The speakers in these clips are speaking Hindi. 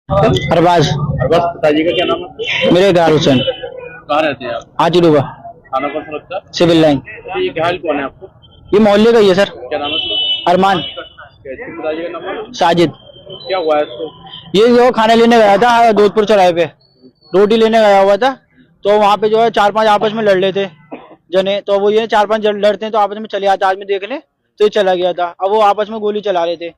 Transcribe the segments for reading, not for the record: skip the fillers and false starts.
अरबाज। अरबाज, पिताजी का क्या नाम है? मेरे इकरार हुसैन। कहाँ रहते हैं आप? हाजीडूबा। थाना कौन सा लगता है? Civil line. तो ये घायल कौन है आपको? ये मोहल्ले का ही है सर। क्या नाम है उसका? अरमान। क्या इसके पिताजी का नाम है? साजिद। क्या हुआ है इसको? ये जो खाना लेने गया था दूधपुर चौराहे पे, रोटी लेने गया हुआ था, तो वहाँ पे जो है 4-5 आपस में लड़ लेते जने, तो वो ये 4-5 लड़ते हैं तो आपस में चले आते आदमी देखने, तो ये चला गया था। अब वो आपस में गोली चला रहे थे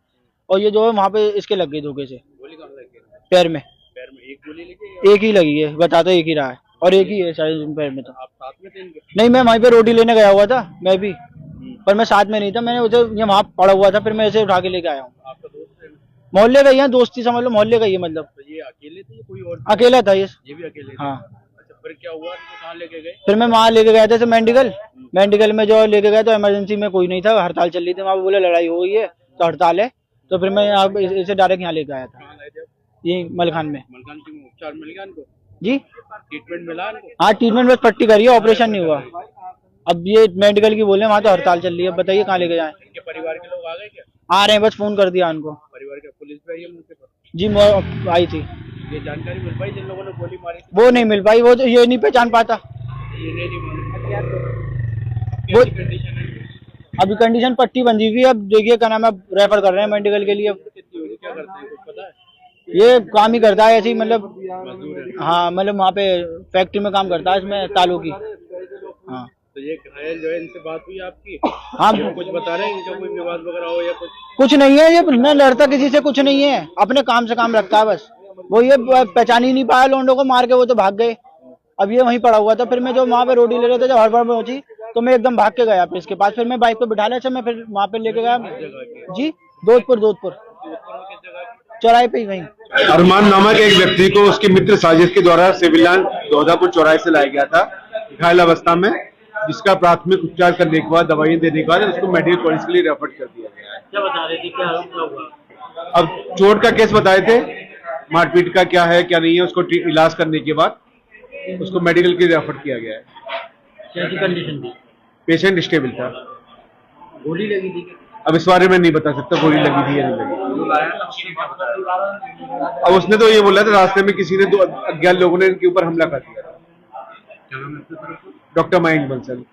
और ये जो है वहाँ पे इसके लग गई धोखे से गोली कहाँ लगी है? पैर में। पैर में एक गोली लगी है? एक ही लगी है, बता तो एक ही रहा है और एक ही है शायद पैर में। तो आप साथ में थे इनके? नहीं, मैं वहीं पे रोटी लेने गया हुआ था मैं भी, पर मैं साथ में नहीं था, मैंने उसे ये वहाँ पड़ा हुआ था, फिर मैं इसे उठा के लेके आया हूँ। आपका दोस्त है? मोहल्ले का ही है, दोस्ती समझ लो मोहल्ले का ही है मतलब। तो ये अकेले थे या कोई और? अकेला था ये भी अकेले थे? हाँ। अच्छा, फिर क्या हुआ? इनको कहाँ लेके गए? फिर मैं वहाँ लेके गया था मेडिकल। मेडिकल में जो लेके गया तो इमरजेंसी में कोई नहीं था, हड़ताल चल रही थी वहाँ पे, बोले लड़ाई हो गई है तो हड़ताल है, तो फिर मैं यहाँ इसे डायरेक्ट यहाँ लेके आया था। कहाँ गए थे आप? ये मलखान में। मलकान सिंह में उपचार मिल गया इनको? जी ट्रीटमेंट मिला इनको? हाँ, ट्रीटमेंट बस पट्टी करी है, ऑपरेशन नहीं हुआ। अब ये मेडिकल की बोले वहाँ तो हड़ताल चल रही है, बताइए कहाँ लेके जाए। इनके परिवार के लोग आ गए क्या? आ रहे हैं, बस फोन कर दिया उनको। परिवार के पुलिस भी आई है उनके पास? जी आई थी। ये जानकारी मिल पाई जिन लोगों ने गोली मारी थी? वो नहीं मिल पाई, वो तो ये नहीं पहचान पाता। ये नहीं मालूम। वो कैसी कंडीशन है? अभी कंडीशन पट्टी बंधी हुई है, अब देखिए क्या नाम है, रेफर कर रहे हैं मेडिकल के लिए। कितनी होगी, क्या करते हैं, कुछ पता है? ये काम ही करता है ऐसे ही मतलब। मजदूर है? हाँ मतलब वहाँ पे फैक्ट्री में काम करता है, इसमें तालों की। हाँ तो ये घायल जो है, इनसे बात हुई आपकी? हाँ। ये कुछ बता रहे हैं इनका कोई विवाद वगैरह हो या कुछ? कुछ नहीं है, ये न लड़ता किसी से, कुछ नहीं है, अपने काम से काम रखता है बस। वो ये पहचान ही नहीं पाया लोंडो को मार के, वो तो भाग गए। अब ये वहीं पड़ा हुआ था, फिर मैं जो वहाँ पे रोटी ले रहे थे, जब हड़बड़ में पहुंची तो मैं एकदम भाग के गया फिर इसके पास, फिर मैं बाइक पे बिठा लिया, मैं फिर वहाँ पे लेके गया। जी जोधपुर चौराहे पे ही वहीं। अरमान नामक एक व्यक्ति को उसके मित्र साजिद के द्वारा सिविल लाइन दौदापुर चौराहे से लाया गया था घायल अवस्था में, जिसका प्राथमिक उपचार करने के बाद दवाइयां देने के बाद उसको मेडिकल कॉलेज के लिए रेफर कर दिया गया है। क्या बता रहे थे, क्या हुआ? अब चोट का केस बताए थे, मारपीट का क्या है क्या नहीं है, उसको इलाज करने के बाद उसको मेडिकल के लिए रेफर किया गया है। कैसी कंडीशन थी? पेशेंट स्टेबल था। गोली लगी थी? अब इस बारे में नहीं बता सकता गोली लगी थी या नहीं लगी। अब उसने तो ये बोला था रास्ते में किसी ने दो अज्ञात लोगों ने इनके ऊपर हमला कर दिया था। डॉक्टर मयंक बंसल।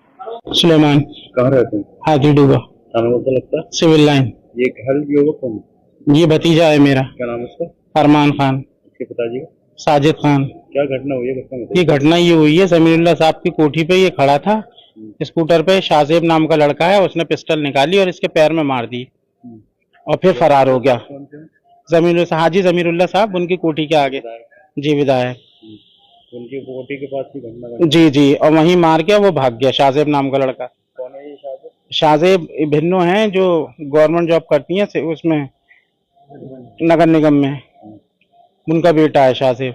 सुलेमान। कहाँ रहते हैं? हाजीडूबा। थाना कौन सा लगता है? Civil line. ये घायल भी होगा कौन? ये भतीजा है मेरा। क्या नाम है उसका? अरमान खान। इसके पिताजी का? साजिद खान। क्या घटना हुई है, घटना ये घटना ये हुई है, जमीरुल्लाह साहब की कोठी पे ये खड़ा था, स्कूटर पे शाहजेब नाम का लड़का है, उसने पिस्टल निकाली और इसके पैर में मार दी और फिर फरार हो गया। जमीरुल्लाह हाजी जमीरुल्लाह साहब, उनकी कोठी के आगे। जी विधायक। उनकी कोठी के पास की घटना? जी जी, और वहीं मार के वो भाग गया, शाहजेब नाम का लड़का। कौन है ये शाहजेब? शाहजेब भिन्नो हैं जो गवर्नमेंट जॉब करती हैं उसमें, नगर निगम में, उनका बेटा है शाहजेब।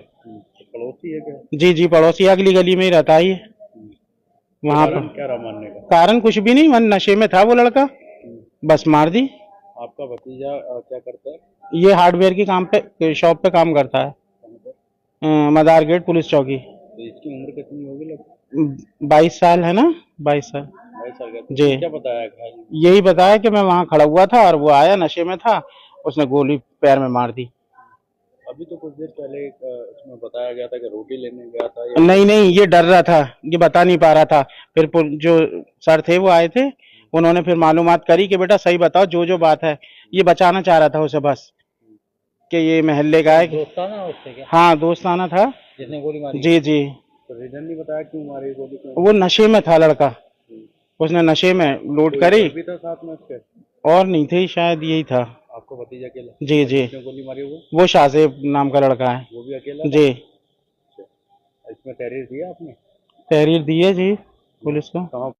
पड़ोसी है क्या? जी जी, पड़ोसी, अगली गली में ही रहता है ये। वहाँ पर क्या रहा मारने का? कारण कुछ भी नहीं, मन नशे में था वो लड़का, बस मार दी। आपका भतीजा क्या करता है? ये हार्डवेयर की काम पे शॉप पे काम करता है, मदार गेट पुलिस चौकी। तो इसकी उम्र कितनी होगी लगभग? 22 साल है ना, 22 साल। 22 साल का? जी। क्या बताया घायल? यही बताया कि मैं वहाँ खड़ा हुआ था और वो आया, नशे में था, उसने गोली पैर में मार दी। अभी तो कुछ देर पहले इसमें बताया गया था कि रोटी लेने गया था या... नहीं, ये डर रहा था, ये बता नहीं पा रहा था। फिर जो सर थे वो आए थे, उन्होंने फिर मालूमात करी कि बेटा सही बताओ जो बात है। ये बचाना चाह रहा था उसे बस, कि ये महल्ले का है। दोस्ताना उससे क्या? हाँ दोस्ताना था। जिसने गोली मारी? जी जी। तो रीजन नहीं बताया क्यों मारी गोली? क्यों? वो नशे में था लड़का, उसने नशे में लोड करी। भी था साथ में उसके? और नहीं थे, शायद यही था। आपको भतीजा अकेला? जी जी। गोली मारी वो शाहजेब नाम का लड़का है। वो भी अकेला? जी। इसमें तहरीर दिया आपने? तहरीर दी है जी पुलिस को। कहाँ?